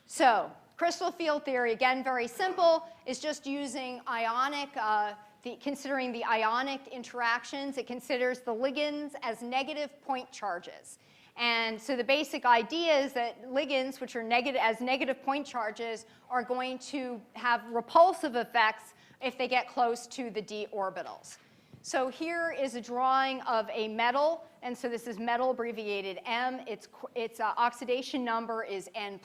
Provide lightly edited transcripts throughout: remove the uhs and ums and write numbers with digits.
So crystal field theory, again, very simple, is just using ionic, considering the ionic interactions. It considers the ligands as negative point charges. And so the basic idea is that ligands, which are negative point charges, are going to have repulsive effects if they get close to the d orbitals. So here is a drawing of a metal, and so this is metal abbreviated M. Its oxidation number is N+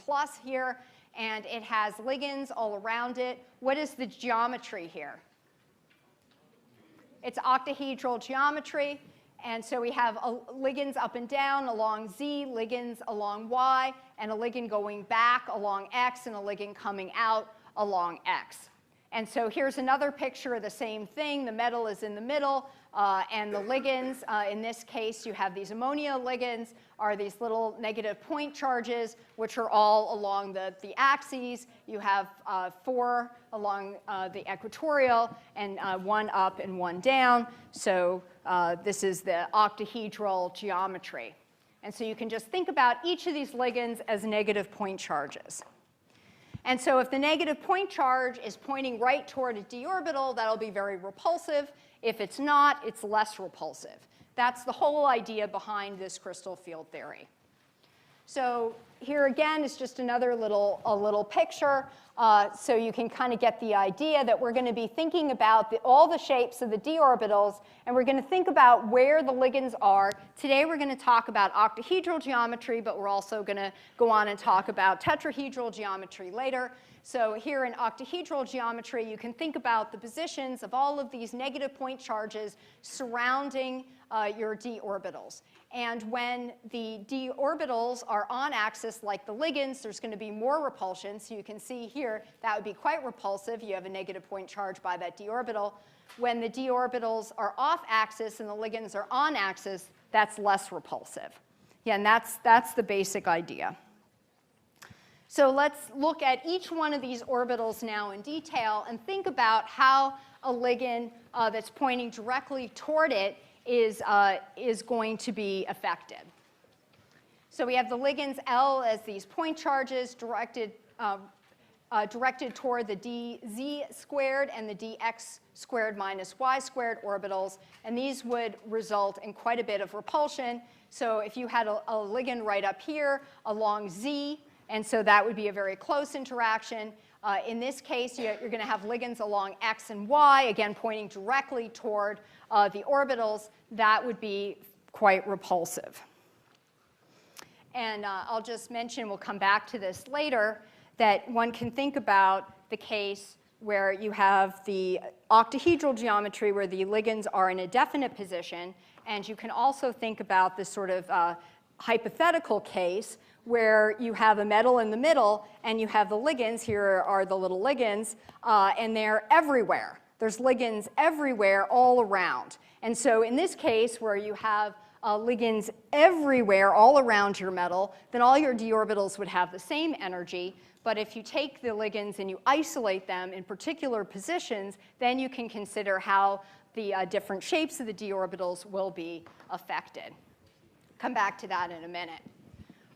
here, and it has ligands all around it. What is the geometry here? It's octahedral geometry. And so we have ligands up and down along Z, ligands along Y, and a ligand going back along X, and a ligand coming out along X. And so here's another picture of the same thing. The metal is in the middle, and the ligands, in this case, you have these ammonia ligands, are these little negative point charges, which are all along the axes. You have 4 along the equatorial, and 1 up and 1 down. So this is the octahedral geometry. And so you can just think about each of these ligands as negative point charges. And so if the negative point charge is pointing right toward a d orbital, that'll be very repulsive. If it's not, it's less repulsive. That's the whole idea behind this crystal field theory. So here again is just another little picture. So you can kind of get the idea that we're going to be thinking about all the shapes of the d orbitals, and we're going to think about where the ligands are. Today we're going to talk about octahedral geometry, but we're also going to go on and talk about tetrahedral geometry later. So here in octahedral geometry, you can think about the positions of all of these negative point charges surrounding your d orbitals. And when the d orbitals are on axis, like the ligands, there's going to be more repulsion. So you can see here that would be quite repulsive. You have a negative point charge by that d orbital. When the d orbitals are off axis and the ligands are on axis, that's less repulsive. Yeah, and that's the basic idea. So let's look at each one of these orbitals now in detail and think about how a ligand that's pointing directly toward it is going to be affected. So we have the ligands L as these point charges directed toward the dz squared and the dx squared minus y squared orbitals, and these would result in quite a bit of repulsion. So if you had a ligand right up here along Z, and so that would be a very close interaction. In this case, you're going to have ligands along X and Y, again pointing directly toward the orbitals. That would be quite repulsive. And I'll just mention, we'll come back to this later, that one can think about the case where you have the octahedral geometry where the ligands are in a definite position, and you can also think about this sort of hypothetical case where you have a metal in the middle and you have the ligands. Here are the little ligands, and they're everywhere. There's ligands everywhere all around. And so in this case, where you have ligands everywhere all around your metal, then all your d orbitals would have the same energy. But if you take the ligands and you isolate them in particular positions, then you can consider how the different shapes of the d orbitals will be affected. Come back to that in a minute.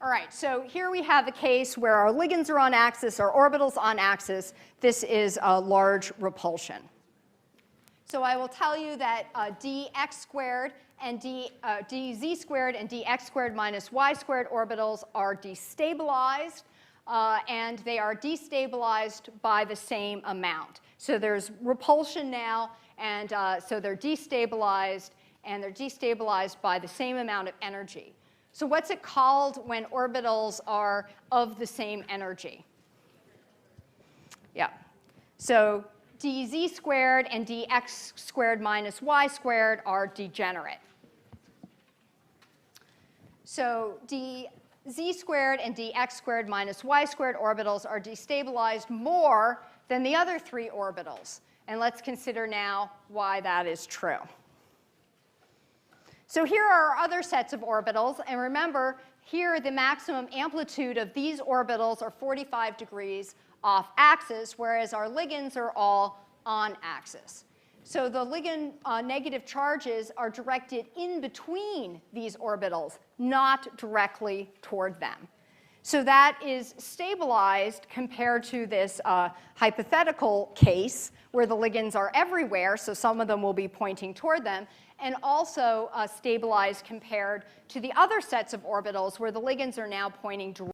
All right, so here we have a case where our ligands are on axis, our orbitals on axis. This is a large repulsion. So I will tell you that dx squared and dz squared and dx squared minus y squared orbitals are destabilized, and they are destabilized by the same amount. So there's repulsion now, and so they're destabilized, and they're destabilized by the same amount of energy. So what's it called when orbitals are of the same energy? Yeah. So dz squared and dx squared minus y squared are degenerate. So dz squared and dx squared minus y squared orbitals are destabilized more than the other 3 orbitals. And let's consider now why that is true. So here are our other sets of orbitals, and remember, here the maximum amplitude of these orbitals are 45 degrees off axis, whereas our ligands are all on axis. So the ligand negative charges are directed in between these orbitals, not directly toward them. So that is stabilized compared to this hypothetical case where the ligands are everywhere, so some of them will be pointing toward them, and also stabilized compared to the other sets of orbitals where the ligands are now pointing directly